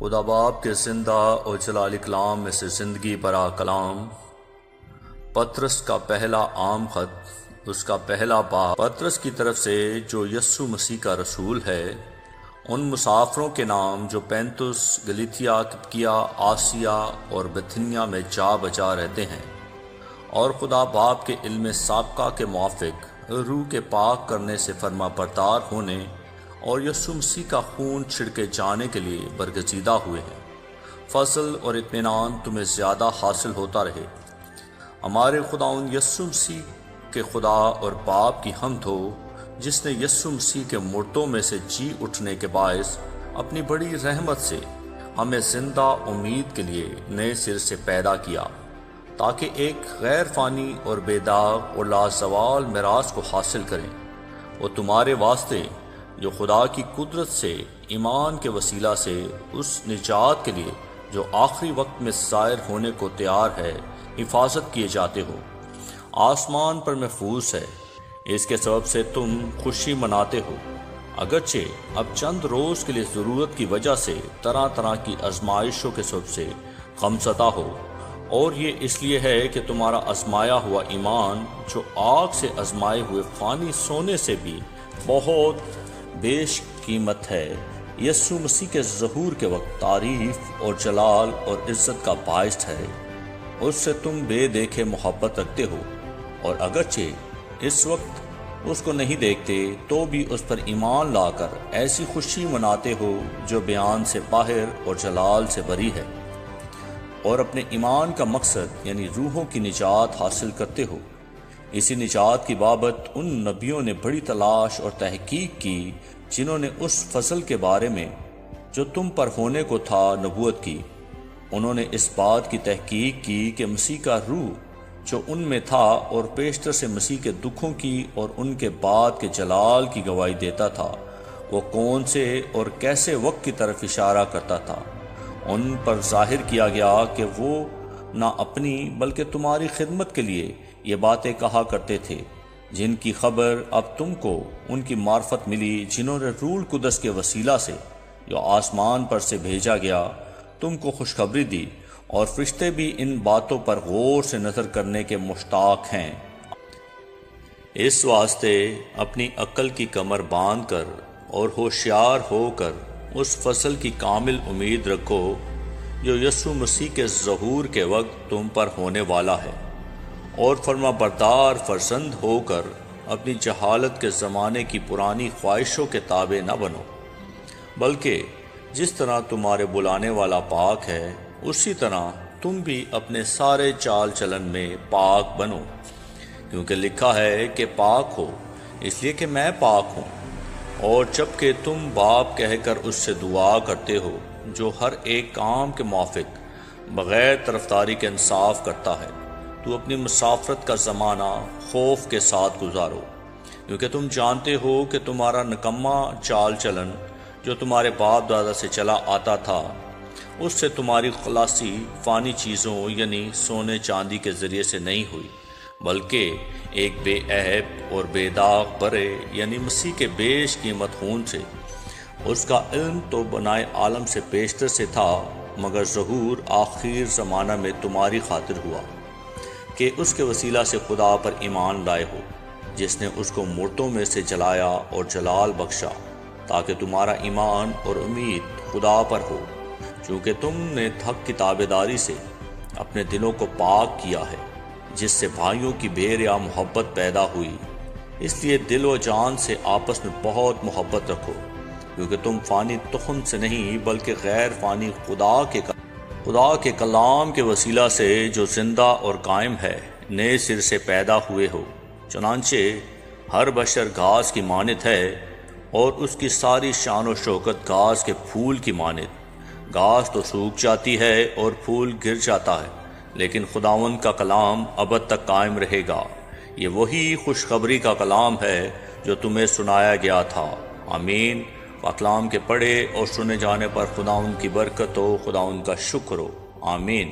خدا باپ کے زندہ اور جلال کلام میں سے زندگی برا کلام، پطرس کا پہلا عام خط، اس کا پہلا باب، پطرس کی طرف سے جو یسوع مسیح کا رسول ہے، ان مسافروں کے نام جو پینتس، گلیتیا، کپکیا، آسیا اور بتھنیا میں جا بجا رہتے ہیں، اور خدا باپ کے علم سابقہ کے موافق روح کے پاک کرنے سے فرما بردار ہونے اور یسوع مسیح کا خون چھڑکے جانے کے لیے برگزیدہ ہوئے ہیں۔ فضل اور اطمینان تمہیں زیادہ حاصل ہوتا رہے۔ ہمارے خداوند یسوع مسیح کے خدا اور باپ کی حمد ہو، جس نے یسوع مسیح کے مردوں میں سے جی اٹھنے کے باعث اپنی بڑی رحمت سے ہمیں زندہ امید کے لیے نئے سر سے پیدا کیا، تاکہ ایک غیر فانی اور بے داغ اور لازوال میراث کو حاصل کریں۔ وہ تمہارے واسطے جو خدا کی قدرت سے ایمان کے وسیلہ سے اس نجات کے لیے جو آخری وقت میں ظاہر ہونے کو تیار ہے حفاظت کیے جاتے ہو، آسمان پر محفوظ ہے۔ اس کے سبب سے تم خوشی مناتے ہو، اگرچہ اب چند روز کے لیے ضرورت کی وجہ سے طرح طرح کی آزمائشوں کے سبب سے غمزدہ ہو، اور یہ اس لیے ہے کہ تمہارا آزمایا ہوا ایمان جو آگ سے آزمائے ہوئے فانی سونے سے بھی بہت بیش قیمت ہے، یسوع مسیح کے ظہور کے وقت تعریف اور جلال اور عزت کا باعث ہے۔ اس سے تم بے دیکھے محبت رکھتے ہو، اور اگرچہ اس وقت اس کو نہیں دیکھتے تو بھی اس پر ایمان لا کر ایسی خوشی مناتے ہو جو بیان سے باہر اور جلال سے بری ہے، اور اپنے ایمان کا مقصد یعنی روحوں کی نجات حاصل کرتے ہو۔ اسی نجات کی بابت ان نبیوں نے بڑی تلاش اور تحقیق کی جنہوں نے اس فضل کے بارے میں جو تم پر ہونے کو تھا نبوت کی۔ انہوں نے اس بات کی تحقیق کی کہ مسیح کا روح جو ان میں تھا اور پیشتر سے مسیح کے دکھوں کی اور ان کے بعد کے جلال کی گواہی دیتا تھا، وہ کون سے اور کیسے وقت کی طرف اشارہ کرتا تھا۔ ان پر ظاہر کیا گیا کہ وہ نہ اپنی بلکہ تمہاری خدمت کے لیے یہ باتیں کہا کرتے تھے، جن کی خبر اب تم کو ان کی معرفت ملی جنہوں نے روح القدس کے وسیلہ سے جو آسمان پر سے بھیجا گیا تم کو خوشخبری دی، اور فرشتے بھی ان باتوں پر غور سے نظر کرنے کے مشتاق ہیں۔ اس واسطے اپنی عقل کی کمر باندھ کر اور ہوشیار ہو کر اس فضل کی کامل امید رکھو جو یسوع مسیح کے ظہور کے وقت تم پر ہونے والا ہے، اور فرما بردار فرزند ہو کر اپنی جہالت کے زمانے کی پرانی خواہشوں کے تابع نہ بنو، بلکہ جس طرح تمہارے بلانے والا پاک ہے اسی طرح تم بھی اپنے سارے چال چلن میں پاک بنو، کیونکہ لکھا ہے کہ پاک ہو اس لیے کہ میں پاک ہوں۔ اور جب کہ تم باپ کہہ کر اس سے دعا کرتے ہو جو ہر ایک کام کے موافق بغیر طرفداری کے انصاف کرتا ہے، تو اپنی مسافرت کا زمانہ خوف کے ساتھ گزارو، کیونکہ تم جانتے ہو کہ تمہارا نکما چال چلن جو تمہارے باپ دادا سے چلا آتا تھا، اس سے تمہاری خلاصی فانی چیزوں یعنی سونے چاندی کے ذریعے سے نہیں ہوئی، بلکہ ایک بے عیب اور بے داغ برے یعنی مسیح کے بیش قیمت خون سے۔ اس کا علم تو بنائے عالم سے پیشتر سے تھا، مگر ظہور آخر زمانہ میں تمہاری خاطر ہوا کہ اس کے وسیلہ سے خدا پر ایمان لائے ہو، جس نے اس کو مردوں میں سے جلایا اور جلال بخشا، تاکہ تمہارا ایمان اور امید خدا پر ہو، چونکہ تم نے حق کی تابعداری سے اپنے دلوں کو پاک کیا ہے، جس سے بھائیوں کی بے ریا محبت پیدا ہوئی۔ اس لیے دل و جان سے آپس میں بہت محبت رکھو، کیونکہ تم فانی تخم سے نہیں بلکہ غیر فانی خدا کے کلام کے وسیلہ سے جو زندہ اور قائم ہے نئے سر سے پیدا ہوئے ہو۔ چنانچہ ہر بشر گھاس کی مانند ہے، اور اس کی ساری شان و شوکت گھاس کے پھول کی مانند۔ گھاس تو سوکھ جاتی ہے اور پھول گر جاتا ہے، لیکن خداوند کا کلام ابد تک قائم رہے گا۔ یہ وہی خوشخبری کا کلام ہے جو تمہیں سنایا گیا تھا۔ آمین۔ کلام کے پڑھے اور سنے جانے پر خداوند کی برکت ہو، خداوند کا شکر ہو۔ آمین۔